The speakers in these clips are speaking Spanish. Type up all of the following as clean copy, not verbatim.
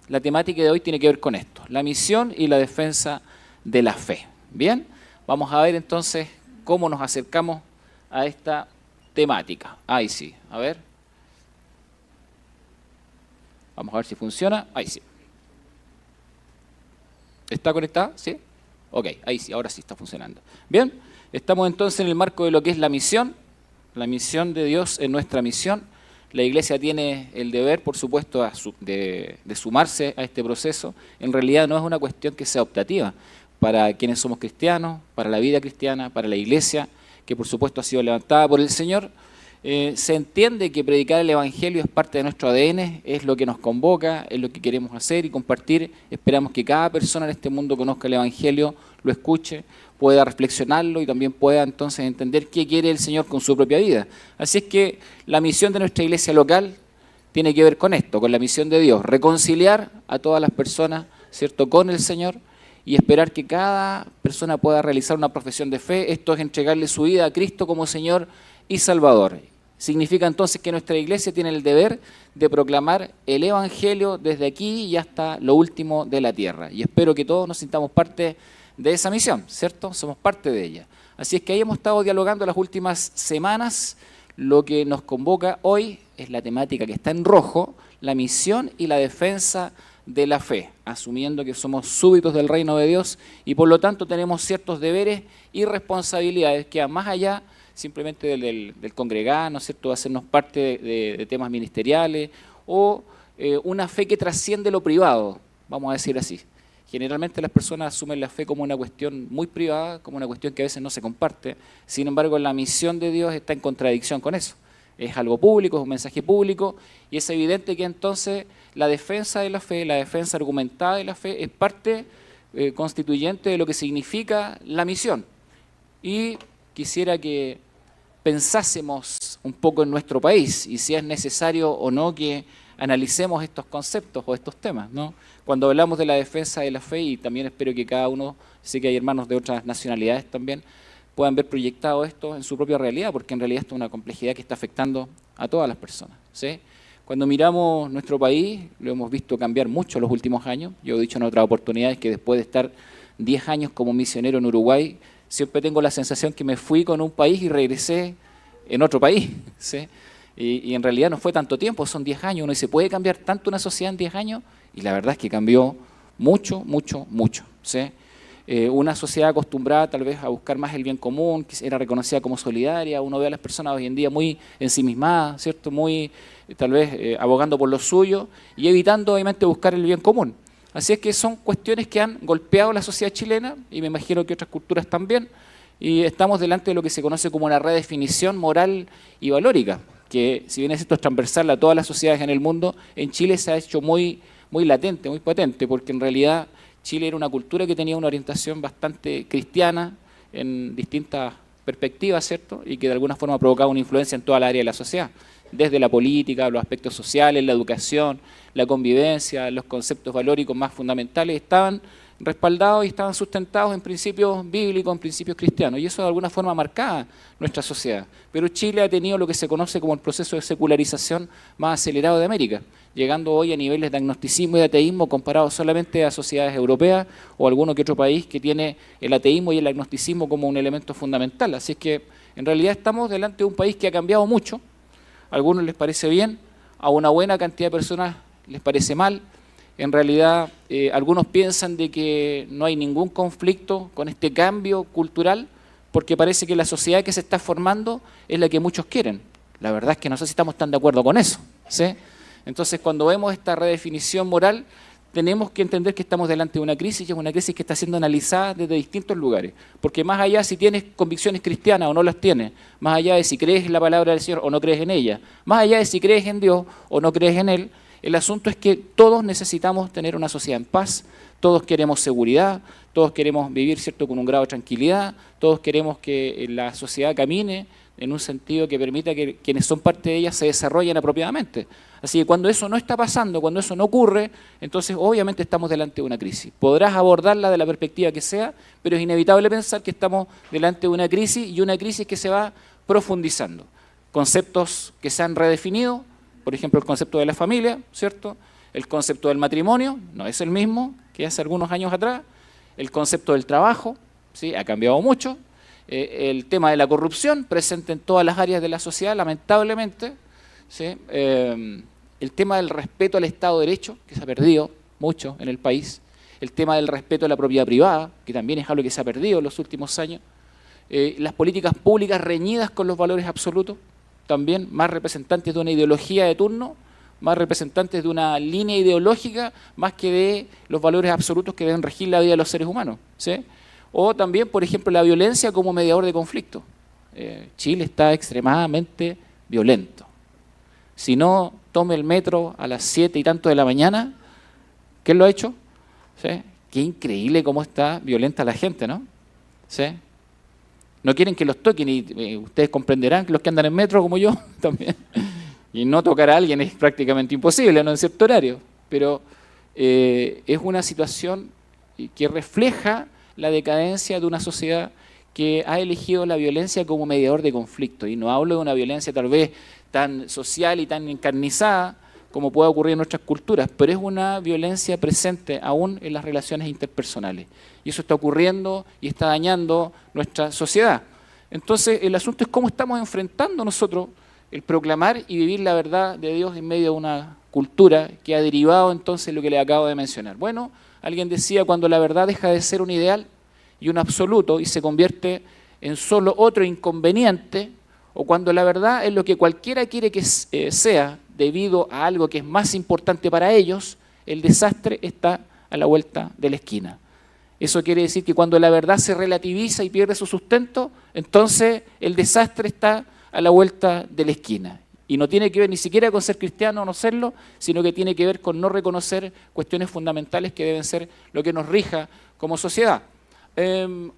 la temática de hoy tiene que ver con esto, la misión y la defensa de la fe. Bien, vamos a ver entonces cómo nos acercamos a esta temática. Ahí sí, a ver. Vamos a ver si funciona. Ahí sí. ¿Está conectada? ¿Sí? Ok, ahí sí, ahora sí está funcionando. Bien, estamos entonces en el marco de lo que es la misión de Dios en nuestra misión. La Iglesia tiene el deber, por supuesto, de sumarse a este proceso. En realidad no es una cuestión que sea optativa para quienes somos cristianos, para la vida cristiana, para la Iglesia, que por supuesto ha sido levantada por el Señor. Se entiende que predicar el Evangelio es parte de nuestro ADN, es lo que nos convoca, es lo que queremos hacer y compartir. Esperamos que cada persona en este mundo conozca el Evangelio, lo escuche, pueda reflexionarlo y también pueda entonces entender qué quiere el Señor con su propia vida. Así es que la misión de nuestra iglesia local tiene que ver con esto, con la misión de Dios, reconciliar a todas las personas, ¿cierto?, con el Señor y esperar que cada persona pueda realizar una profesión de fe. Esto es entregarle su vida a Cristo como Señor y Salvador. Significa entonces que nuestra iglesia tiene el deber de proclamar el Evangelio desde aquí y hasta lo último de la tierra. Y espero que todos nos sintamos parte de esa misión, ¿cierto? Somos parte de ella. Así es que ahí hemos estado dialogando las últimas semanas. Lo que nos convoca hoy es la temática que está en rojo, la misión y la defensa de la fe, asumiendo que somos súbditos del reino de Dios y por lo tanto tenemos ciertos deberes y responsabilidades que van más allá simplemente del congregar, ¿no es cierto?, hacernos parte de temas ministeriales o una fe que trasciende lo privado, vamos a decir así. Generalmente las personas asumen la fe como una cuestión muy privada, como una cuestión que a veces no se comparte. Sin embargo, la misión de Dios está en contradicción con eso. Es algo público, es un mensaje público, y es evidente que entonces la defensa de la fe, la defensa argumentada de la fe, es parte constituyente de lo que significa la misión. Y quisiera que pensásemos un poco en nuestro país y si es necesario o no que analicemos estos conceptos o estos temas, ¿no? Cuando hablamos de la defensa de la fe, y también espero que cada uno, sé que hay hermanos de otras nacionalidades también, puedan ver proyectado esto en su propia realidad, porque en realidad esto es una complejidad que está afectando a todas las personas, ¿sí? Cuando miramos nuestro país, lo hemos visto cambiar mucho en los últimos años. Yo he dicho en otras oportunidades que después de estar 10 años como misionero en Uruguay, siempre tengo la sensación que me fui con un país y regresé en otro país, ¿sí? Y en realidad no fue tanto tiempo, son 10 años. Uno dice, ¿puede cambiar tanto una sociedad en 10 años? Y la verdad es que cambió mucho, mucho, mucho, ¿sí? Una sociedad acostumbrada tal vez a buscar más el bien común, que era reconocida como solidaria. Uno ve a las personas hoy en día muy ensimismadas, ¿cierto?, muy tal vez abogando por lo suyo y evitando obviamente buscar el bien común. Así es que son cuestiones que han golpeado la sociedad chilena y me imagino que otras culturas también, y estamos delante de lo que se conoce como una redefinición moral y valórica, que si bien esto es transversal a todas las sociedades en el mundo, en Chile se ha hecho muy latente, muy patente, porque en realidad Chile era una cultura que tenía una orientación bastante cristiana en distintas perspectivas, ¿cierto?, y que de alguna forma provocaba una influencia en toda la área de la sociedad, desde la política, los aspectos sociales, la educación, la convivencia, los conceptos valóricos más fundamentales estaban respaldados y estaban sustentados en principios bíblicos, en principios cristianos, y eso de alguna forma marcaba nuestra sociedad. Pero Chile ha tenido lo que se conoce como el proceso de secularización más acelerado de América, llegando hoy a niveles de agnosticismo y de ateísmo comparados solamente a sociedades europeas o alguno que otro país que tiene el ateísmo y el agnosticismo como un elemento fundamental. Así es que en realidad estamos delante de un país que ha cambiado mucho. A algunos les parece bien, a una buena cantidad de personas les parece mal. En realidad, algunos piensan de que no hay ningún conflicto con este cambio cultural, porque parece que la sociedad que se está formando es la que muchos quieren. La verdad es que no sé si estamos tan de acuerdo con eso, ¿sí? Entonces, cuando vemos esta redefinición moral, tenemos que entender que estamos delante de una crisis, y es una crisis que está siendo analizada desde distintos lugares. Porque más allá si tienes convicciones cristianas o no las tienes, más allá de si crees en la palabra del Señor o no crees en ella, más allá de si crees en Dios o no crees en Él, el asunto es que todos necesitamos tener una sociedad en paz, todos queremos seguridad, todos queremos vivir, ¿cierto?, con un grado de tranquilidad, todos queremos que la sociedad camine en un sentido que permita que quienes son parte de ella se desarrollen apropiadamente. Así que cuando eso no está pasando, cuando eso no ocurre, entonces obviamente estamos delante de una crisis. Podrás abordarla de la perspectiva que sea, pero es inevitable pensar que estamos delante de una crisis y una crisis que se va profundizando. Conceptos que se han redefinido, por ejemplo el concepto de la familia, ¿cierto?, El concepto del matrimonio no es el mismo que hace algunos años atrás. El concepto del trabajo, ¿sí?, ha cambiado mucho. El tema de la corrupción, presente en todas las áreas de la sociedad, lamentablemente. ¿Sí? El tema del respeto al Estado de Derecho, que se ha perdido mucho en el país. El tema del respeto a la propiedad privada, que también es algo que se ha perdido en los últimos años. Las políticas públicas reñidas con los valores absolutos, también más representantes de una ideología de turno, más representantes de una línea ideológica, más que de los valores absolutos que deben regir la vida de los seres humanos. ¿Sí? O también, por ejemplo, la violencia como mediador de conflicto. Chile está extremadamente violento. Si no tome el metro a las 7 y tanto de la mañana, ¿quién lo ha hecho? ¿Sí? Qué increíble cómo está violenta la gente, ¿no? ¿Sí? No quieren que los toquen y ustedes comprenderán que los que andan en metro como yo también. Y no tocar a alguien es prácticamente imposible, no en cierto horario. Pero es una situación que refleja la decadencia de una sociedad que ha elegido la violencia como mediador de conflicto. Y no hablo de una violencia tal vez tan social y tan encarnizada como puede ocurrir en nuestras culturas, pero es una violencia presente aún en las relaciones interpersonales. Y eso está ocurriendo y está dañando nuestra sociedad. Entonces, el asunto es cómo estamos enfrentando nosotros el proclamar y vivir la verdad de Dios en medio de una cultura que ha derivado entonces lo que le acabo de mencionar. Bueno, alguien decía, cuando la verdad deja de ser un ideal y un absoluto y se convierte en solo otro inconveniente, o cuando la verdad es lo que cualquiera quiere que sea debido a algo que es más importante para ellos, el desastre está a la vuelta de la esquina. Eso quiere decir que cuando la verdad se relativiza y pierde su sustento, entonces el desastre está a la vuelta de la esquina. Y no tiene que ver ni siquiera con ser cristiano o no serlo, sino que tiene que ver con no reconocer cuestiones fundamentales que deben ser lo que nos rija como sociedad.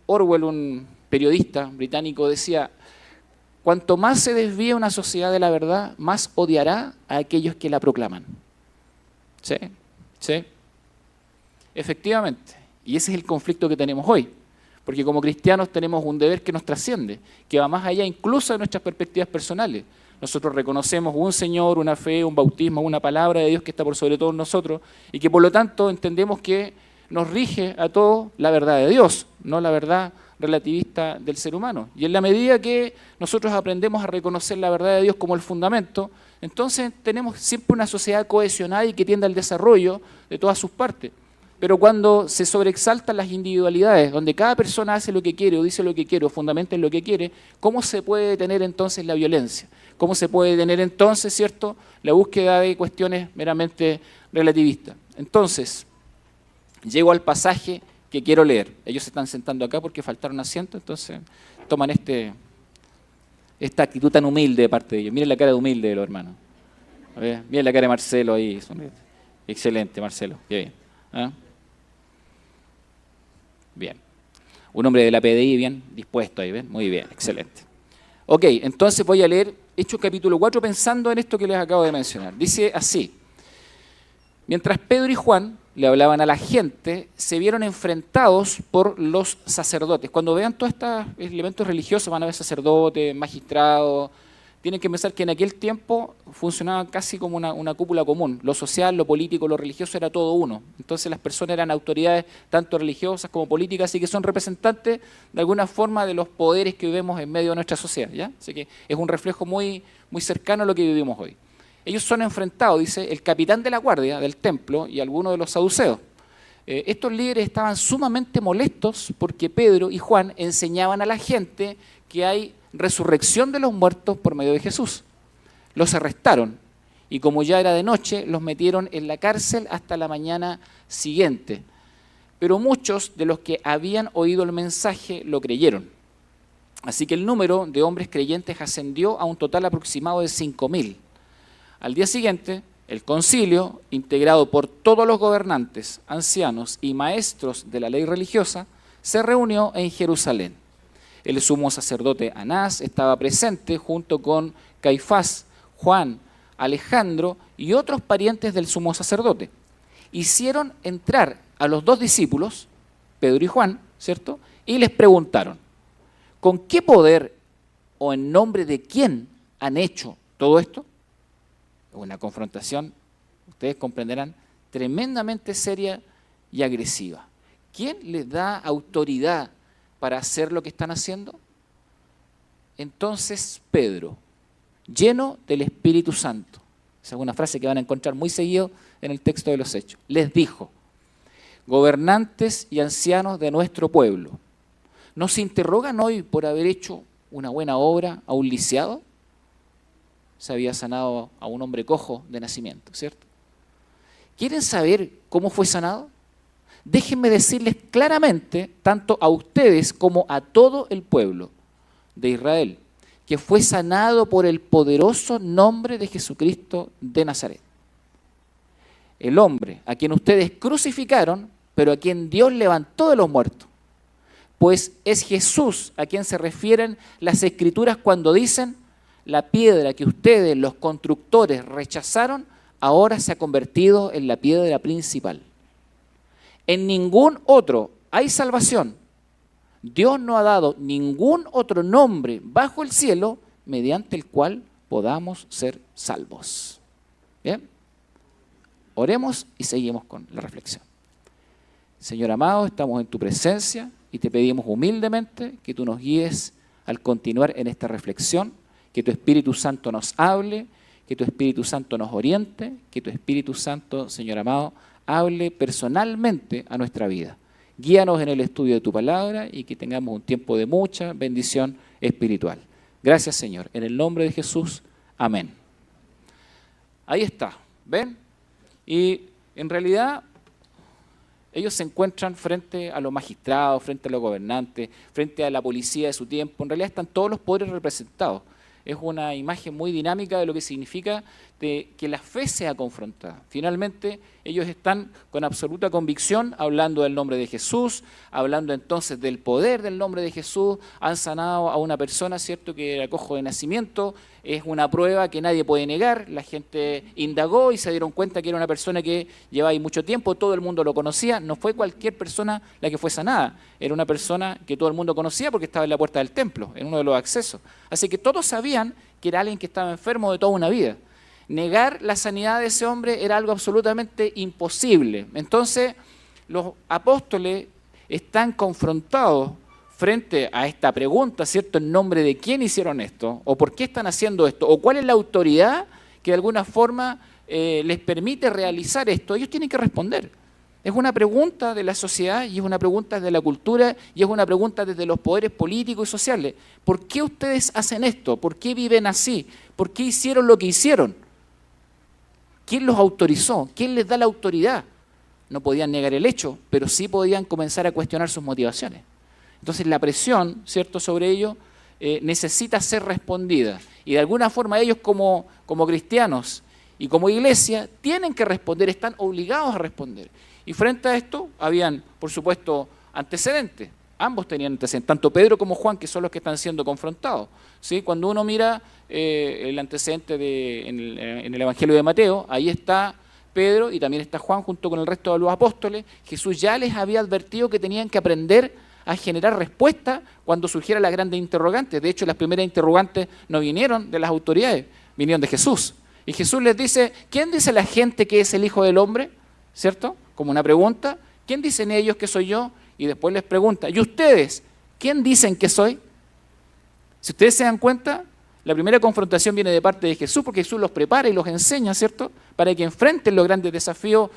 Orwell, un periodista británico, decía: cuanto más se desvíe una sociedad de la verdad, más odiará a aquellos que la proclaman. ¿Sí? ¿Sí? Efectivamente. Y ese es el conflicto que tenemos hoy. Porque como cristianos tenemos un deber que nos trasciende, que va más allá incluso de nuestras perspectivas personales. Nosotros reconocemos un Señor, una fe, un bautismo, una palabra de Dios que está por sobre todos nosotros y que por lo tanto entendemos que nos rige a todos la verdad de Dios, no la verdad relativista del ser humano. Y en la medida que nosotros aprendemos a reconocer la verdad de Dios como el fundamento, entonces tenemos siempre una sociedad cohesionada y que tiende al desarrollo de todas sus partes. Pero cuando se sobreexaltan las individualidades, donde cada persona hace lo que quiere o dice lo que quiere o fundamenta en lo que quiere, ¿cómo se puede detener entonces la violencia? ¿Cómo se puede detener entonces, cierto, la búsqueda de cuestiones meramente relativistas? Entonces, llego al pasaje que quiero leer. Ellos se están sentando acá porque faltaron asientos, entonces toman esta actitud tan humilde de parte de ellos. Miren la cara de humilde de los hermanos. A ver, miren la cara de Marcelo ahí. Excelente, Marcelo. Qué bien. ¿Ah? Bien. Un hombre de la PDI bien dispuesto ahí, ¿ven? Muy bien, excelente. Ok, entonces voy a leer Hechos capítulo 4 pensando en esto que les acabo de mencionar. Dice así: mientras Pedro y Juan le hablaban a la gente, se vieron enfrentados por los sacerdotes. Cuando vean todos estos elementos religiosos, van a ver sacerdotes, magistrados. Tienen que pensar que en aquel tiempo funcionaba casi como una cúpula común. Lo social, lo político, lo religioso era todo uno. Entonces las personas eran autoridades tanto religiosas como políticas, así que son representantes de alguna forma de los poderes que vivimos en medio de nuestra sociedad, ¿ya? Así que es un reflejo muy, muy cercano a lo que vivimos hoy. Ellos son enfrentados, dice, el capitán de la guardia del templo y algunos de los saduceos. Estos líderes estaban sumamente molestos porque Pedro y Juan enseñaban a la gente que hay resurrección de los muertos por medio de Jesús. Los arrestaron y como ya era de noche, los metieron en la cárcel hasta la mañana siguiente. Pero muchos de los que habían oído el mensaje lo creyeron. Así que el número de hombres creyentes ascendió a un total aproximado de 5.000. Al día siguiente, el concilio, integrado por todos los gobernantes, ancianos y maestros de la ley religiosa, se reunió en Jerusalén. El sumo sacerdote Anás estaba presente junto con Caifás, Juan, Alejandro y otros parientes del sumo sacerdote. Hicieron entrar a los dos discípulos, Pedro y Juan, ¿cierto? Y les preguntaron: ¿con qué poder o en nombre de quién han hecho todo esto? Una confrontación, ustedes comprenderán, tremendamente seria y agresiva. ¿Quién les da autoridad para hacer lo que están haciendo? Entonces Pedro, lleno del Espíritu Santo, esa es una frase que van a encontrar muy seguido en el texto de los Hechos, les dijo: gobernantes y ancianos de nuestro pueblo, ¿nos interrogan hoy por haber hecho una buena obra a un lisiado? Se había sanado a un hombre cojo de nacimiento, ¿cierto? ¿Quieren saber cómo fue sanado? Déjenme decirles claramente, tanto a ustedes como a todo el pueblo de Israel, que fue sanado por el poderoso nombre de Jesucristo de Nazaret. El hombre a quien ustedes crucificaron, pero a quien Dios levantó de los muertos. Pues es Jesús a quien se refieren las Escrituras cuando dicen: la piedra que ustedes, los constructores, rechazaron, ahora se ha convertido en la piedra principal. En ningún otro hay salvación. Dios no ha dado ningún otro nombre bajo el cielo mediante el cual podamos ser salvos. ¿Bien? Oremos y seguimos con la reflexión. Señor amado, estamos en tu presencia y te pedimos humildemente que tú nos guíes al continuar en esta reflexión, que tu Espíritu Santo nos hable, que tu Espíritu Santo nos oriente, que tu Espíritu Santo, Señor amado, hable personalmente a nuestra vida. Guíanos en el estudio de tu palabra y que tengamos un tiempo de mucha bendición espiritual. Gracias, Señor. En el nombre de Jesús, amén. Ahí está, ¿ven? Y en realidad ellos se encuentran frente a los magistrados, frente a los gobernantes, frente a la policía de su tiempo. En realidad están todos los poderes representados. Es una imagen muy dinámica de lo que significa de que la fe sea confrontada. Finalmente, ellos están con absoluta convicción hablando del nombre de Jesús, hablando entonces del poder del nombre de Jesús. Han sanado a una persona, ¿cierto?, que era cojo de nacimiento. Es una prueba que nadie puede negar. La gente indagó y se dieron cuenta que era una persona que llevaba ahí mucho tiempo, todo el mundo lo conocía. No fue cualquier persona la que fue sanada, era una persona que todo el mundo conocía porque estaba en la puerta del templo, en uno de los accesos. Así que todos sabían que era alguien que estaba enfermo de toda una vida. Negar la sanidad de ese hombre era algo absolutamente imposible. Entonces, los apóstoles están confrontados frente a esta pregunta, ¿cierto?, en nombre de quién hicieron esto, o por qué están haciendo esto, o cuál es la autoridad que de alguna forma les permite realizar esto. Ellos tienen que responder. Es una pregunta de la sociedad y es una pregunta de la cultura y es una pregunta desde los poderes políticos y sociales. ¿Por qué ustedes hacen esto? ¿Por qué viven así? ¿Por qué hicieron lo que hicieron? ¿Quién los autorizó? ¿Quién les da la autoridad? No podían negar el hecho, pero sí podían comenzar a cuestionar sus motivaciones. Entonces la presión, ¿cierto?, sobre ellos necesita ser respondida. Y de alguna forma ellos como cristianos y como iglesia tienen que responder, están obligados a responder. Y frente a esto habían, por supuesto, antecedentes. Ambos tenían antecedentes, tanto Pedro como Juan, que son los que están siendo confrontados. ¿Sí? Cuando uno mira el antecedente en el Evangelio de Mateo, ahí está Pedro y también está Juan junto con el resto de los apóstoles. Jesús ya les había advertido que tenían que aprender a generar respuesta cuando surgiera la grande interrogante. De hecho, las primeras interrogantes no vinieron de las autoridades, vinieron de Jesús. Y Jesús les dice: ¿quién dice la gente que es el Hijo del Hombre? ¿Cierto? Como una pregunta. ¿Quién dicen ellos que soy yo? Y después les pregunta: ¿y ustedes? ¿Quién dicen que soy? Si ustedes se dan cuenta, la primera confrontación viene de parte de Jesús, porque Jesús los prepara y los enseña, ¿cierto?, para que enfrenten los grandes desafíos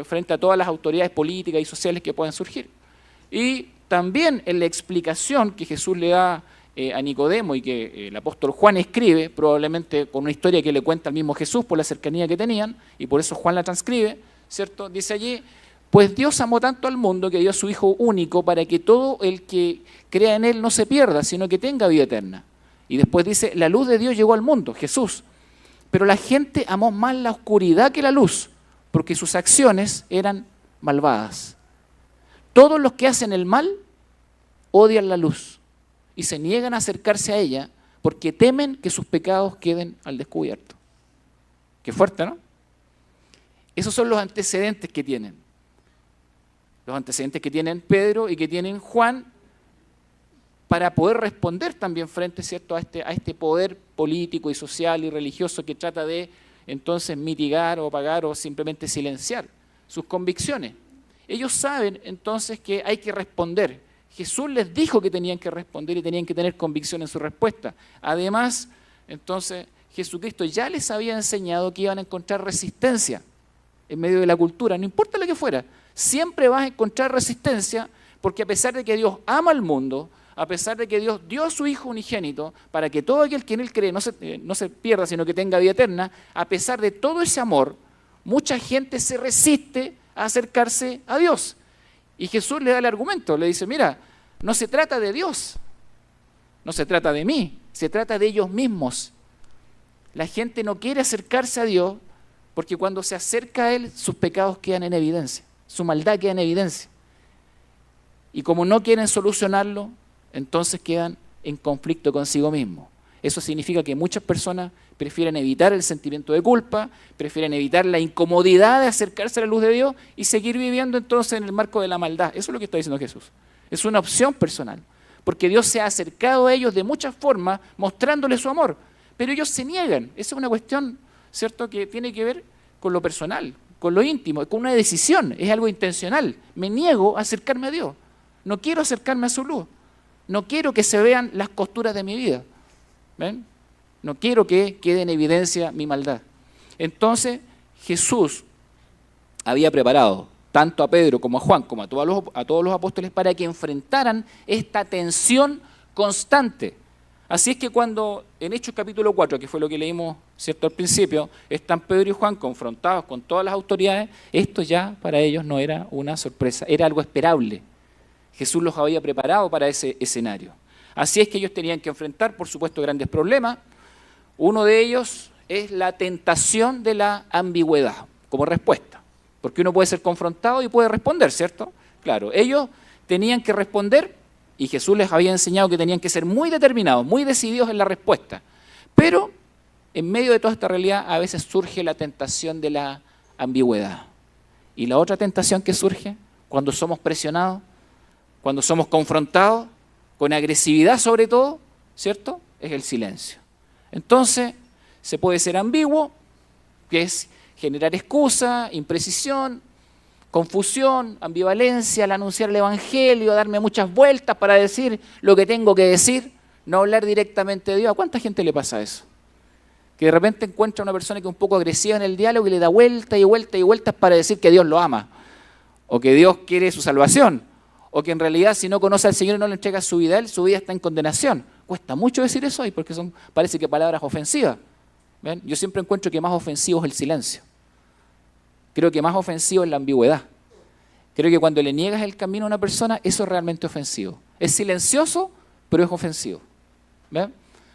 frente a todas las autoridades políticas y sociales que puedan surgir. Y también en la explicación que Jesús le da a Nicodemo y que el apóstol Juan escribe, probablemente con una historia que le cuenta al mismo Jesús por la cercanía que tenían, y por eso Juan la transcribe, ¿cierto? Dice allí: pues Dios amó tanto al mundo que dio a su Hijo único para que todo el que crea en Él no se pierda, sino que tenga vida eterna. Y después dice: la luz de Dios llegó al mundo, Jesús. Pero la gente amó más la oscuridad que la luz, porque sus acciones eran malvadas. Todos los que hacen el mal odian la luz y se niegan a acercarse a ella porque temen que sus pecados queden al descubierto. Qué fuerte, ¿no? Esos son los antecedentes que tienen. Los antecedentes que tienen Pedro y que tienen Juan para poder responder también frente, ¿cierto?, a este poder político y social y religioso que trata de entonces mitigar o apagar o simplemente silenciar, sus convicciones. Ellos saben entonces que hay que responder. Jesús les dijo que tenían que responder y tenían que tener convicción en su respuesta. Además, entonces, Jesucristo ya les había enseñado que iban a encontrar resistencia en medio de la cultura, no importa lo que fuera. Siempre vas a encontrar resistencia porque a pesar de que Dios ama al mundo, a pesar de que Dios dio a su Hijo unigénito para que todo aquel que en Él cree no se pierda, sino que tenga vida eterna, a pesar de todo ese amor, mucha gente se resiste a acercarse a Dios. Y Jesús le da el argumento, le dice, mira, no se trata de Dios, no se trata de mí, se trata de ellos mismos. La gente no quiere acercarse a Dios porque cuando se acerca a Él, sus pecados quedan en evidencia, su maldad queda en evidencia. Y como no quieren solucionarlo, entonces quedan en conflicto consigo mismos. Eso significa que muchas personas prefieren evitar el sentimiento de culpa, prefieren evitar la incomodidad de acercarse a la luz de Dios y seguir viviendo entonces en el marco de la maldad. Eso es lo que está diciendo Jesús. Es una opción personal, porque Dios se ha acercado a ellos de muchas formas, mostrándoles su amor, pero ellos se niegan. Esa es una cuestión, ¿cierto?, que tiene que ver con lo personal, con lo íntimo, con una decisión, es algo intencional. Me niego a acercarme a Dios, no quiero acercarme a su luz, no quiero que se vean las costuras de mi vida. ¿Ven? No quiero que quede en evidencia mi maldad. Entonces, Jesús había preparado tanto a Pedro como a Juan, como a todos los apóstoles, para que enfrentaran esta tensión constante. Así es que cuando en Hechos capítulo 4, que fue lo que leímos, ¿cierto?, al principio, están Pedro y Juan confrontados con todas las autoridades, esto ya para ellos no era una sorpresa, era algo esperable. Jesús los había preparado para ese escenario. Así es que ellos tenían que enfrentar, por supuesto, grandes problemas. Uno de ellos es la tentación de la ambigüedad como respuesta, porque uno puede ser confrontado y puede responder, ¿cierto? Claro, ellos tenían que responder y Jesús les había enseñado que tenían que ser muy determinados, muy decididos en la respuesta. Pero en medio de toda esta realidad a veces surge la tentación de la ambigüedad. Y la otra tentación que surge cuando somos presionados, cuando somos confrontados, con agresividad sobre todo, ¿cierto?, es el silencio. Entonces, se puede ser ambiguo, que es generar excusa, imprecisión, confusión, ambivalencia al anunciar el Evangelio, darme muchas vueltas para decir lo que tengo que decir, no hablar directamente de Dios. ¿A cuánta gente le pasa eso? Que de repente encuentra una persona que es un poco agresiva en el diálogo y le da vueltas y vueltas y vueltas para decir que Dios lo ama, o que Dios quiere su salvación, o que en realidad si no conoce al Señor y no le entrega su vida a Él, su vida está en condenación. Cuesta mucho decir eso hoy porque parece que palabras ofensivas. ¿Ven? Yo siempre encuentro que más ofensivo es el silencio. Creo que más ofensivo es la ambigüedad. Creo que cuando le niegas el camino a una persona, eso es realmente ofensivo. Es silencioso, pero es ofensivo. ¿Ven?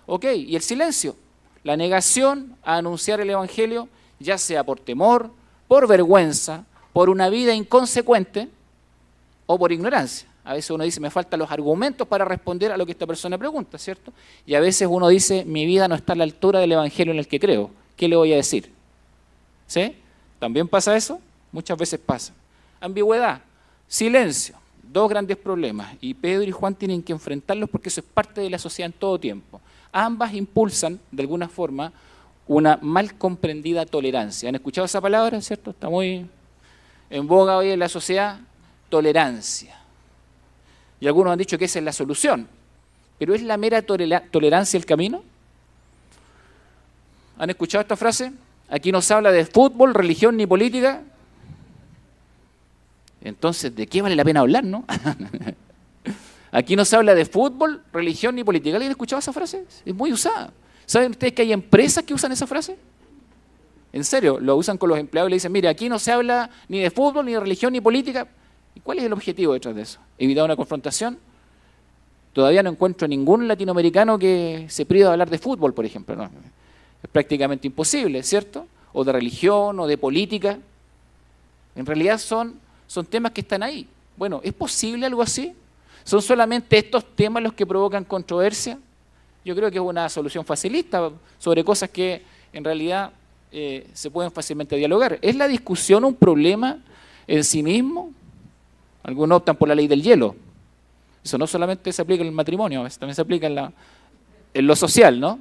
Ok, y el silencio, la negación a anunciar el Evangelio, ya sea por temor, por vergüenza, por una vida inconsecuente, o por ignorancia. A veces uno dice, me faltan los argumentos para responder a lo que esta persona pregunta, ¿cierto? Y a veces uno dice, mi vida no está a la altura del Evangelio en el que creo. ¿Qué le voy a decir? ¿Sí? ¿También pasa eso? Muchas veces pasa. Ambigüedad, silencio, dos grandes problemas. Y Pedro y Juan tienen que enfrentarlos porque eso es parte de la sociedad en todo tiempo. Ambas impulsan, de alguna forma, una mal comprendida tolerancia. ¿Han escuchado esa palabra, cierto? Está muy en boga hoy en la sociedad. Tolerancia. Y algunos han dicho que esa es la solución. ¿Pero es la mera tolerancia el camino? ¿Han escuchado esta frase? Aquí no se habla de fútbol, religión ni política. Entonces, ¿de qué vale la pena hablar, no? Aquí no se habla de fútbol, religión ni política. ¿Alguien ha escuchado esa frase? Es muy usada. ¿Saben ustedes que hay empresas que usan esa frase? En serio, lo usan con los empleados y le dicen, mire, aquí no se habla ni de fútbol, ni de religión, ni política. ¿Y cuál es el objetivo detrás de eso? ¿Evitar una confrontación? Todavía no encuentro ningún latinoamericano que se prive de hablar de fútbol, por ejemplo. No, es prácticamente imposible, ¿cierto? O de religión, o de política. En realidad son temas que están ahí. Bueno, ¿es posible algo así? ¿Son solamente estos temas los que provocan controversia? Yo creo que es una solución facilista sobre cosas que en realidad se pueden fácilmente dialogar. ¿Es la discusión un problema en sí mismo? Algunos optan por la ley del hielo. Eso no solamente se aplica en el matrimonio, también se aplica en lo social, ¿no?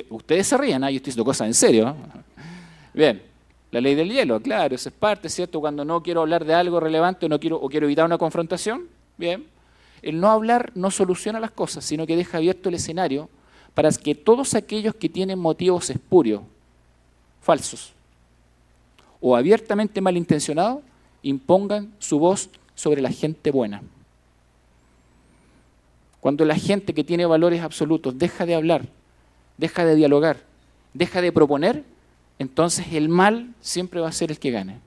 Ustedes se ríen, yo estoy diciendo cosas en serio, ¿no? Bien, La ley del hielo, claro, eso es parte, ¿cierto? Cuando no quiero hablar de algo relevante o quiero evitar una confrontación, bien. El no hablar no soluciona las cosas, sino que deja abierto el escenario para que todos aquellos que tienen motivos espurios, falsos o abiertamente malintencionados, impongan su voz sobre la gente buena. Cuando la gente que tiene valores absolutos deja de hablar, deja de dialogar, deja de proponer, entonces el mal siempre va a ser el que gane.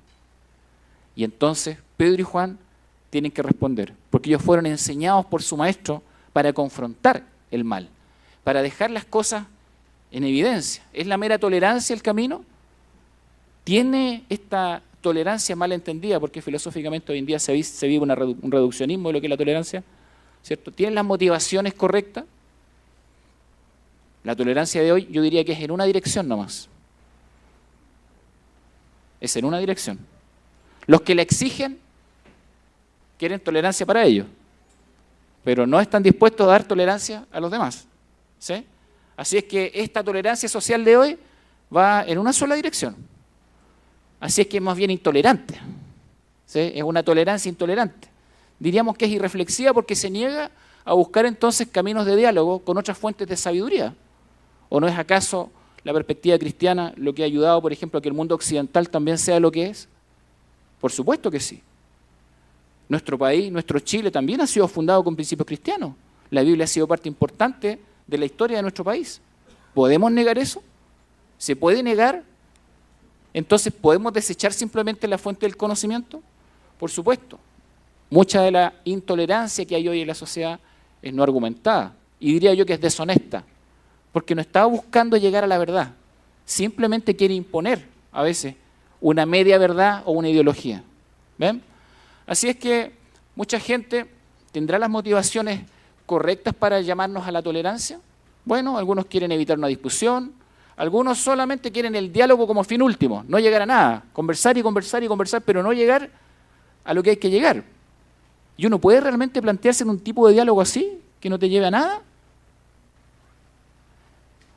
Y entonces Pedro y Juan tienen que responder, porque ellos fueron enseñados por su maestro para confrontar el mal, para dejar las cosas en evidencia. ¿Es la mera tolerancia el camino? ¿Tiene esta tolerancia mal entendida? Porque filosóficamente hoy en día se vive un reduccionismo de lo que es la tolerancia, ¿cierto? ¿Tienen las motivaciones correctas? La tolerancia de hoy yo diría que es en una dirección nomás. Es en una dirección. Los que la exigen quieren tolerancia para ellos, pero no están dispuestos a dar tolerancia a los demás, ¿sí? Así es que esta tolerancia social de hoy va en una sola dirección. Así es que es más bien intolerante, ¿sí? Es una tolerancia intolerante. Diríamos que es irreflexiva porque se niega a buscar entonces caminos de diálogo con otras fuentes de sabiduría. ¿O no es acaso la perspectiva cristiana lo que ha ayudado, por ejemplo, a que el mundo occidental también sea lo que es? Por supuesto que sí. Nuestro país, nuestro Chile, también ha sido fundado con principios cristianos. La Biblia ha sido parte importante de la historia de nuestro país. ¿Podemos negar eso? ¿Se puede negar? Entonces, ¿podemos desechar simplemente la fuente del conocimiento? Por supuesto. Mucha de la intolerancia que hay hoy en la sociedad es no argumentada. Y diría yo que es deshonesta, porque no está buscando llegar a la verdad. Simplemente quiere imponer, a veces, una media verdad o una ideología. ¿Ven? Así es que mucha gente tendrá las motivaciones correctas para llamarnos a la tolerancia. Bueno, algunos quieren evitar una discusión, algunos solamente quieren el diálogo como fin último, no llegar a nada, conversar y conversar y conversar, pero no llegar a lo que hay que llegar. ¿Y uno puede realmente plantearse en un tipo de diálogo así, que no te lleve a nada?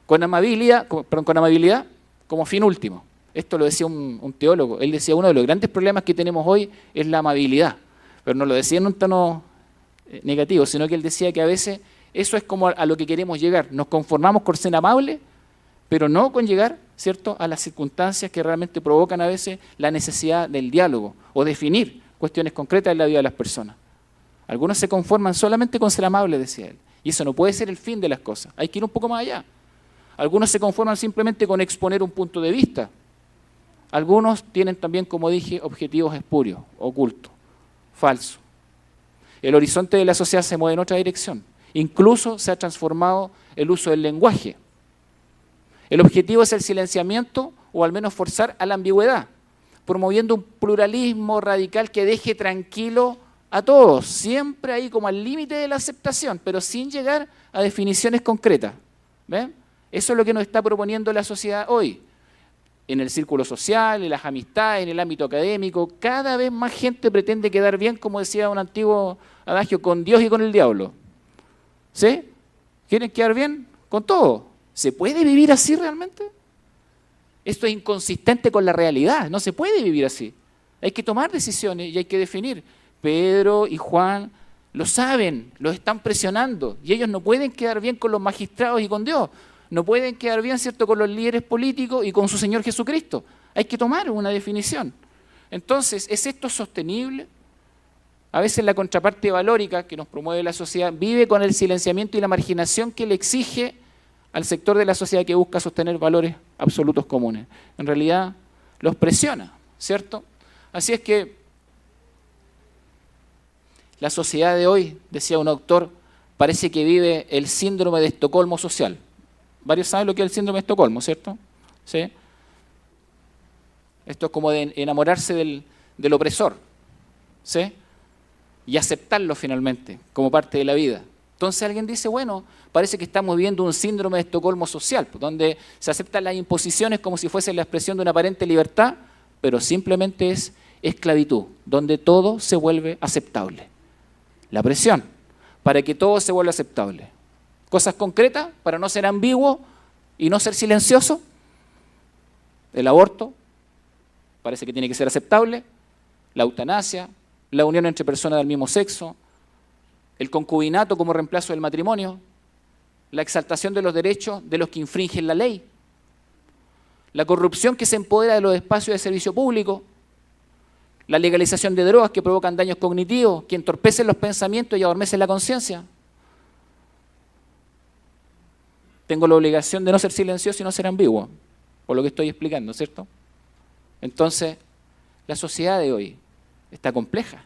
Con amabilidad como fin último. Esto lo decía un teólogo. Él decía, uno de los grandes problemas que tenemos hoy es la amabilidad. Pero no lo decía en un tono negativo, sino que él decía que a veces eso es como a lo que queremos llegar. Nos conformamos con ser amables, pero no con llegar, ¿cierto?, a las circunstancias que realmente provocan a veces la necesidad del diálogo o definir cuestiones concretas en la vida de las personas. Algunos se conforman solamente con ser amables, decía él. Y eso no puede ser el fin de las cosas. Hay que ir un poco más allá. Algunos se conforman simplemente con exponer un punto de vista. Algunos tienen también, como dije, objetivos espurios, ocultos, falsos. El horizonte de la sociedad se mueve en otra dirección. Incluso se ha transformado el uso del lenguaje. El objetivo es el silenciamiento o al menos forzar a la ambigüedad, promoviendo un pluralismo radical que deje tranquilo a todos, siempre ahí como al límite de la aceptación, pero sin llegar a definiciones concretas. ¿Ven? Eso es lo que nos está proponiendo la sociedad hoy. En el círculo social, en las amistades, en el ámbito académico, cada vez más gente pretende quedar bien, como decía un antiguo adagio, con Dios y con el diablo. ¿Sí? ¿Quieren quedar bien? Con todo. ¿Se puede vivir así realmente? Esto es inconsistente con la realidad, no se puede vivir así. Hay que tomar decisiones y hay que definir. Pedro y Juan lo saben, los están presionando y ellos no pueden quedar bien con los magistrados y con Dios. No pueden quedar bien, ¿cierto?, con los líderes políticos y con su Señor Jesucristo. Hay que tomar una definición. Entonces, ¿es esto sostenible? A veces la contraparte valórica que nos promueve la sociedad vive con el silenciamiento y la marginación que le exige al sector de la sociedad que busca sostener valores absolutos comunes. En realidad, los presiona, ¿cierto? Así es que la sociedad de hoy, decía un autor, parece que vive el síndrome de Estocolmo social. Varios saben lo que es el síndrome de Estocolmo, ¿cierto? ¿Sí? Esto es como de enamorarse del opresor, ¿sí? Y aceptarlo finalmente como parte de la vida. Entonces alguien dice, bueno, parece que estamos viviendo un síndrome de Estocolmo social, donde se aceptan las imposiciones como si fuese la expresión de una aparente libertad, pero simplemente es esclavitud, donde todo se vuelve aceptable. La presión, para que todo se vuelva aceptable. Cosas concretas, para no ser ambiguo y no ser silencioso. El aborto, parece que tiene que ser aceptable, la eutanasia, la unión entre personas del mismo sexo, el concubinato como reemplazo del matrimonio, la exaltación de los derechos de los que infringen la ley, la corrupción que se empodera de los espacios de servicio público, la legalización de drogas que provocan daños cognitivos, que entorpecen los pensamientos y adormecen la conciencia. Tengo la obligación de no ser silencioso y no ser ambiguo, por lo que estoy explicando, ¿cierto? Entonces, la sociedad de hoy está compleja.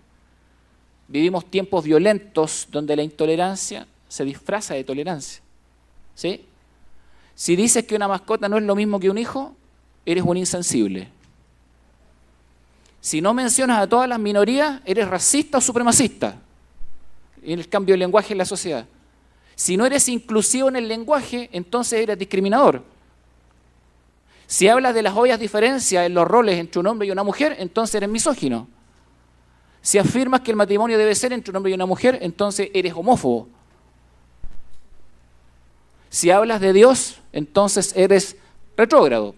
Vivimos tiempos violentos donde la intolerancia se disfraza de tolerancia, ¿sí? Si dices que una mascota no es lo mismo que un hijo, eres un insensible. Si no mencionas a todas las minorías, eres racista o supremacista en el cambio de lenguaje en la sociedad. Si no eres inclusivo en el lenguaje, entonces eres discriminador. Si hablas de las obvias diferencias en los roles entre un hombre y una mujer, entonces eres misógino. Si afirmas que el matrimonio debe ser entre un hombre y una mujer, entonces eres homófobo. Si hablas de Dios, entonces eres retrógrado.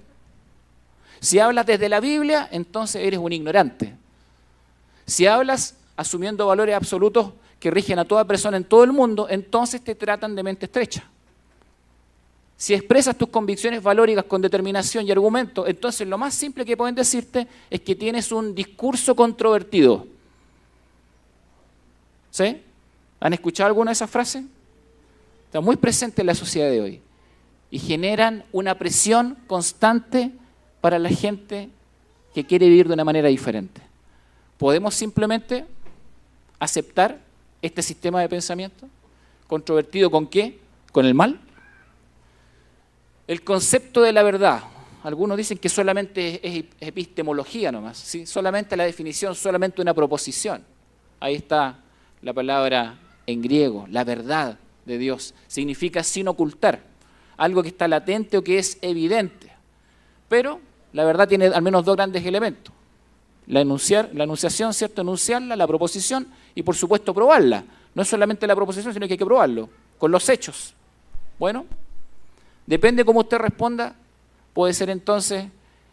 Si hablas desde la Biblia, entonces eres un ignorante. Si hablas asumiendo valores absolutos que rigen a toda persona en todo el mundo, entonces te tratan de mente estrecha. Si expresas tus convicciones valóricas con determinación y argumento, entonces lo más simple que pueden decirte es que tienes un discurso controvertido. ¿Sí? ¿Han escuchado alguna de esas frases? Está muy presente en la sociedad de hoy y generan una presión constante para la gente que quiere vivir de una manera diferente. ¿Podemos simplemente aceptar este sistema de pensamiento? ¿Controvertido con qué? ¿Con el mal? El concepto de la verdad. Algunos dicen que solamente es epistemología nomás, ¿sí? Solamente la definición, solamente una proposición. Ahí está la palabra en griego, la verdad de Dios. Significa sin ocultar, algo que está latente o que es evidente. Pero la verdad tiene al menos dos grandes elementos. La enunciación, ¿cierto? Enunciarla, la proposición y por supuesto probarla. No es solamente la proposición, sino que hay que probarlo con los hechos. Bueno, depende cómo usted responda, puede ser entonces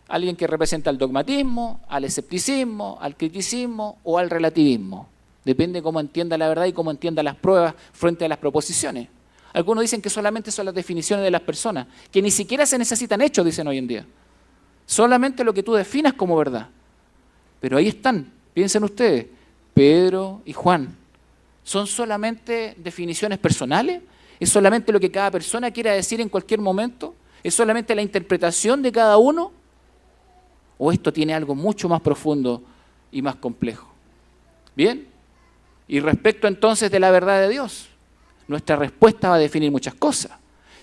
alguien que representa al dogmatismo, al escepticismo, al criticismo o al relativismo. Depende cómo entienda la verdad y cómo entienda las pruebas frente a las proposiciones. Algunos dicen que solamente son las definiciones de las personas, que ni siquiera se necesitan hechos, dicen hoy en día. Solamente lo que tú definas como verdad. Pero ahí están, piensen ustedes, Pedro y Juan. ¿Son solamente definiciones personales? ¿Es solamente lo que cada persona quiera decir en cualquier momento? ¿Es solamente la interpretación de cada uno? ¿O esto tiene algo mucho más profundo y más complejo? ¿Bien? Y respecto entonces de la verdad de Dios, nuestra respuesta va a definir muchas cosas.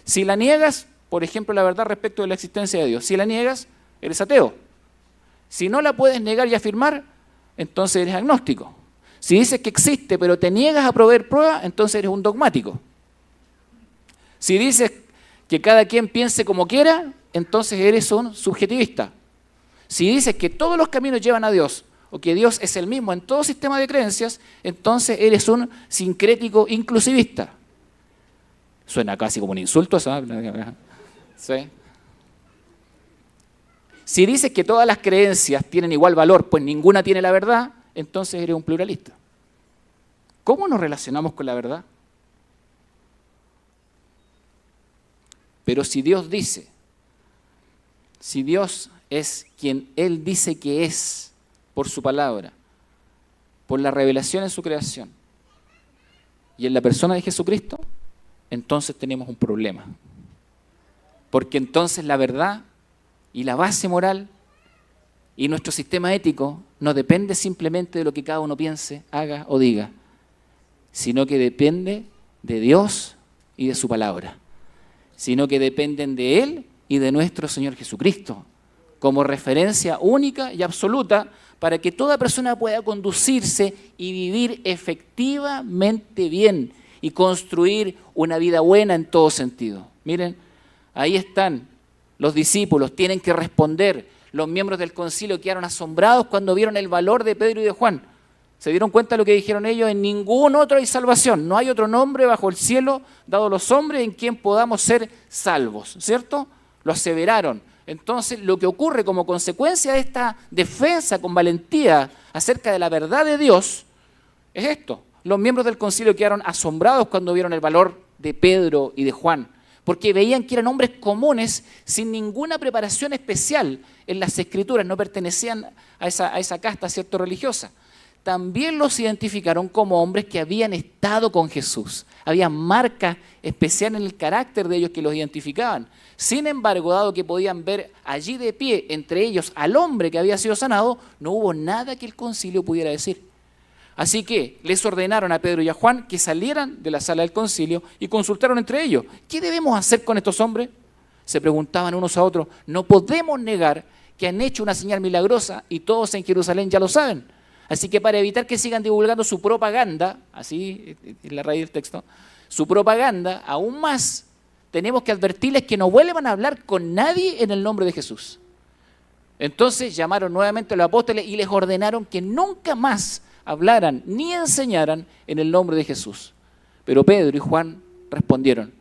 Si la niegas, por ejemplo, la verdad respecto de la existencia de Dios, si la niegas, eres ateo. Si no la puedes negar y afirmar, entonces eres agnóstico. Si dices que existe, pero te niegas a proveer pruebas, entonces eres un dogmático. Si dices que cada quien piense como quiera, entonces eres un subjetivista. Si dices que todos los caminos llevan a Dios, o que Dios es el mismo en todo sistema de creencias, entonces eres un sincrético inclusivista. Suena casi como un insulto, ¿sabes? ¿Sí? Si dices que todas las creencias tienen igual valor, pues ninguna tiene la verdad, entonces eres un pluralista. ¿Cómo nos relacionamos con la verdad? Pero si Dios dice, si Dios es quien Él dice que es por su palabra, por la revelación en su creación y en la persona de Jesucristo, entonces tenemos un problema. Porque entonces la verdad y la base moral y nuestro sistema ético no depende simplemente de lo que cada uno piense, haga o diga, sino que depende de Dios y de su palabra, sino que dependen de Él y de nuestro Señor Jesucristo, como referencia única y absoluta para que toda persona pueda conducirse y vivir efectivamente bien y construir una vida buena en todo sentido. Miren, ahí están los discípulos, tienen que responder. Los miembros del concilio quedaron asombrados cuando vieron el valor de Pedro y de Juan. ¿Se dieron cuenta de lo que dijeron ellos? En ningún otro hay salvación. No hay otro nombre bajo el cielo dado a los hombres en quien podamos ser salvos, ¿cierto? Lo aseveraron, Entonces, lo que ocurre como consecuencia de esta defensa con valentía acerca de la verdad de Dios es esto. Los miembros del concilio quedaron asombrados cuando vieron el valor de Pedro y de Juan, porque veían que eran hombres comunes sin ninguna preparación especial en las Escrituras, no pertenecían a esa casta, ¿cierto?, religiosa. También los identificaron como hombres que habían estado con Jesús. Había marcas especiales en el carácter de ellos que los identificaban. Sin embargo, dado que podían ver allí de pie entre ellos al hombre que había sido sanado, no hubo nada que el concilio pudiera decir. Así que les ordenaron a Pedro y a Juan que salieran de la sala del concilio y consultaron entre ellos. ¿Qué debemos hacer con estos hombres? Se preguntaban unos a otros. No podemos negar que han hecho una señal milagrosa y todos en Jerusalén ya lo saben. Así que para evitar que sigan divulgando su propaganda, así es la raíz del texto, su propaganda aún más, tenemos que advertirles que no vuelvan a hablar con nadie en el nombre de Jesús. Entonces llamaron nuevamente a los apóstoles y les ordenaron que nunca más hablaran ni enseñaran en el nombre de Jesús. Pero Pedro y Juan respondieron,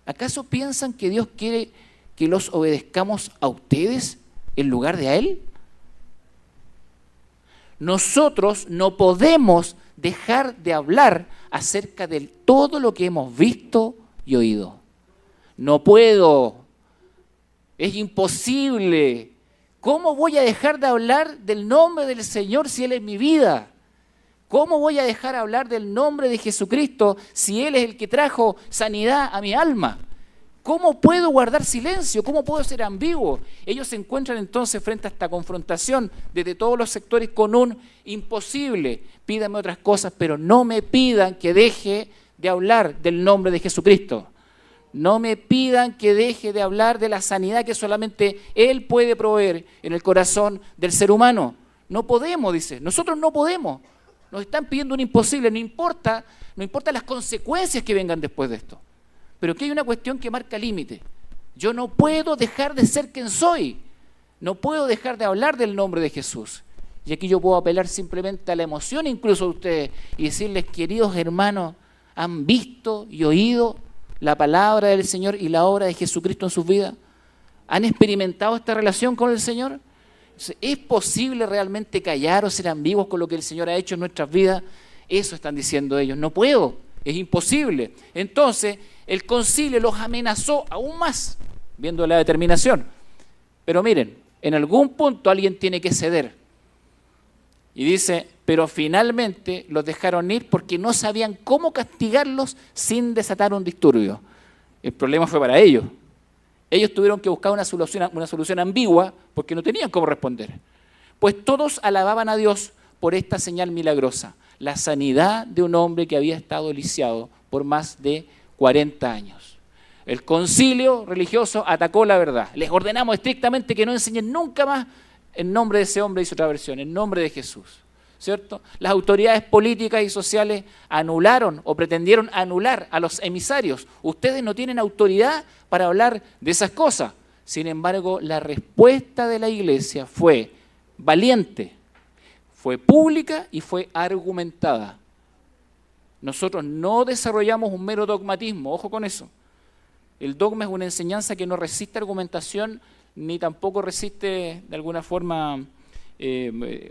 ¿acaso piensan que Dios quiere que los obedezcamos a ustedes en lugar de a Él? Nosotros no podemos dejar de hablar acerca de todo lo que hemos visto y oído. No puedo, es imposible. ¿Cómo voy a dejar de hablar del nombre del Señor si Él es mi vida? ¿Cómo voy a dejar de hablar del nombre de Jesucristo si Él es el que trajo sanidad a mi alma? ¿Cómo puedo guardar silencio? ¿Cómo puedo ser ambiguo? Ellos se encuentran entonces frente a esta confrontación desde todos los sectores con un imposible. Pídanme otras cosas, pero no me pidan que deje de hablar del nombre de Jesucristo. No me pidan que deje de hablar de la sanidad que solamente Él puede proveer en el corazón del ser humano. No podemos, dice, nosotros no podemos. Nos están pidiendo un imposible, no importa las consecuencias que vengan después de esto. Pero aquí hay una cuestión que marca límite. Yo no puedo dejar de ser quien soy. No puedo dejar de hablar del nombre de Jesús. Y aquí yo puedo apelar simplemente a la emoción incluso de ustedes y decirles, queridos hermanos, ¿han visto y oído la palabra del Señor y la obra de Jesucristo en sus vidas? ¿Han experimentado esta relación con el Señor? ¿Es posible realmente callar o ser ambiguos con lo que el Señor ha hecho en nuestras vidas? Eso están diciendo ellos. No puedo, es imposible. Entonces, el concilio los amenazó aún más, viendo la determinación. Pero miren, en algún punto alguien tiene que ceder. Y dice, pero finalmente los dejaron ir porque no sabían cómo castigarlos sin desatar un disturbio. El problema fue para ellos. Ellos tuvieron que buscar una solución ambigua porque no tenían cómo responder. Pues todos alababan a Dios por esta señal milagrosa, la sanidad de un hombre que había estado lisiado por más de 40 años. El concilio religioso atacó la verdad. Les ordenamos estrictamente que no enseñen nunca más en nombre de ese hombre, dice otra versión, en nombre de Jesús. ¿Cierto? Las autoridades políticas y sociales anularon o pretendieron anular a los emisarios. Ustedes no tienen autoridad para hablar de esas cosas. Sin embargo, la respuesta de la iglesia fue valiente, fue pública y fue argumentada. Nosotros no desarrollamos un mero dogmatismo, ojo con eso. El dogma es una enseñanza que no resiste argumentación ni tampoco resiste de alguna forma un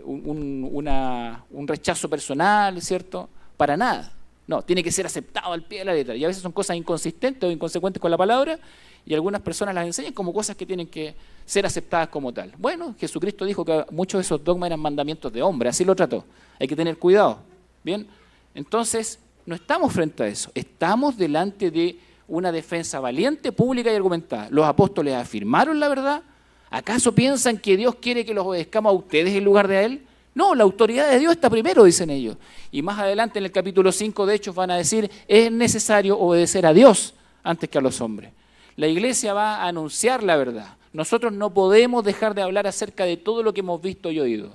rechazo personal, ¿cierto? Para nada. No, tiene que ser aceptado al pie de la letra. Y a veces son cosas inconsistentes o inconsecuentes con la palabra y algunas personas las enseñan como cosas que tienen que ser aceptadas como tal. Bueno, Jesucristo dijo que muchos de esos dogmas eran mandamientos de hombre, así lo trató. Hay que tener cuidado. Bien, entonces no estamos frente a eso. Estamos delante de una defensa valiente, pública y argumentada. Los apóstoles afirmaron la verdad. ¿Acaso piensan que Dios quiere que los obedezcamos a ustedes en lugar de a Él? No, la autoridad de Dios está primero, dicen ellos. Y más adelante en el capítulo 5 de Hechos van a decir, es necesario obedecer a Dios antes que a los hombres. La iglesia va a anunciar la verdad. Nosotros no podemos dejar de hablar acerca de todo lo que hemos visto y oído.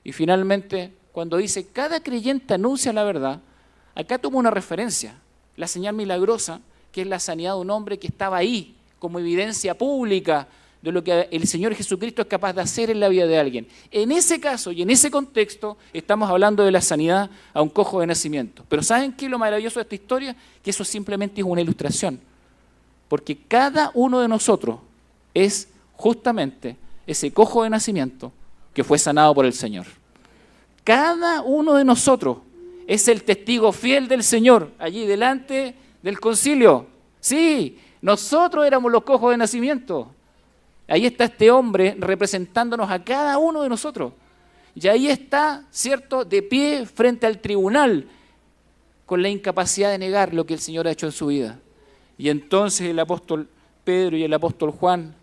Y finalmente, cuando dice, cada creyente anuncia la verdad, acá toma una referencia, la señal milagrosa, que es la sanidad de un hombre que estaba ahí como evidencia pública de lo que el Señor Jesucristo es capaz de hacer en la vida de alguien. En ese caso y en ese contexto estamos hablando de la sanidad a un cojo de nacimiento. Pero ¿saben qué es lo maravilloso de esta historia? Que eso simplemente es una ilustración. Porque cada uno de nosotros es justamente ese cojo de nacimiento que fue sanado por el Señor. Cada uno de nosotros es el testigo fiel del Señor allí delante del concilio. Sí, nosotros éramos los cojos de nacimiento. Ahí está este hombre representándonos a cada uno de nosotros. Y ahí está, ¿cierto?, de pie frente al tribunal, con la incapacidad de negar lo que el Señor ha hecho en su vida. Y entonces el apóstol Pedro y el apóstol Juan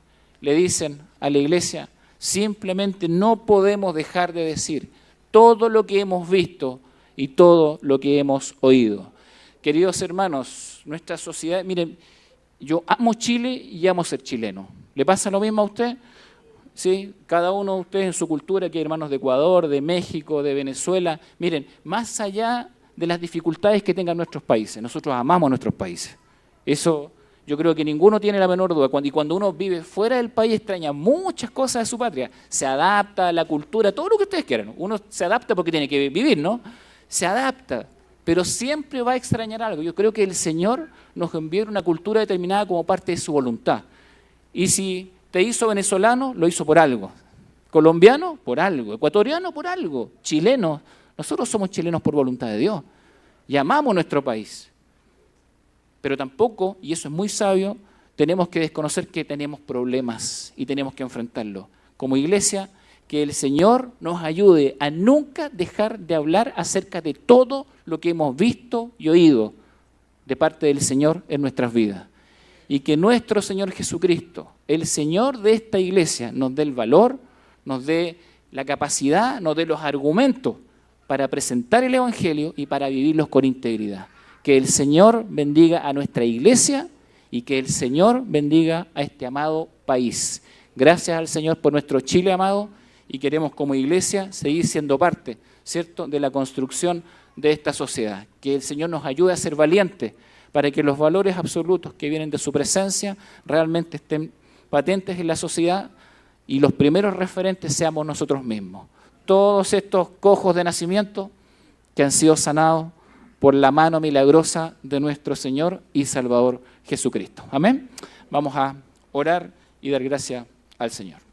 le dicen a la iglesia, simplemente no podemos dejar de decir todo lo que hemos visto y todo lo que hemos oído. Queridos hermanos, nuestra sociedad, miren, yo amo Chile y amo ser chileno. ¿Le pasa lo mismo a usted? ¿Sí? Cada uno de ustedes en su cultura, aquí hay hermanos de Ecuador, de México, de Venezuela. Miren, más allá de las dificultades que tengan nuestros países, nosotros amamos nuestros países. Eso yo creo que ninguno tiene la menor duda. Y cuando uno vive fuera del país extraña muchas cosas de su patria. Se adapta a la cultura, todo lo que ustedes quieran. Uno se adapta porque tiene que vivir, ¿no? Se adapta, pero siempre va a extrañar algo. Yo creo que el Señor nos envió una cultura determinada como parte de su voluntad. Y si te hizo venezolano, lo hizo por algo. Colombiano, por algo. Ecuatoriano, por algo. Chileno, nosotros somos chilenos por voluntad de Dios. Y amamos nuestro país. Pero tampoco, y eso es muy sabio, tenemos que desconocer que tenemos problemas y tenemos que enfrentarlos. Como iglesia, que el Señor nos ayude a nunca dejar de hablar acerca de todo lo que hemos visto y oído de parte del Señor en nuestras vidas. Y que nuestro Señor Jesucristo, el Señor de esta iglesia, nos dé el valor, nos dé la capacidad, nos dé los argumentos para presentar el Evangelio y para vivirlos con integridad. Que el Señor bendiga a nuestra iglesia y que el Señor bendiga a este amado país. Gracias al Señor por nuestro Chile amado y queremos como iglesia seguir siendo parte, ¿cierto?, de la construcción de esta sociedad. Que el Señor nos ayude a ser valientes para que los valores absolutos que vienen de su presencia realmente estén patentes en la sociedad y los primeros referentes seamos nosotros mismos. Todos estos cojos de nacimiento que han sido sanados por la mano milagrosa de nuestro Señor y Salvador Jesucristo. Amén. Vamos a orar y dar gracias al Señor.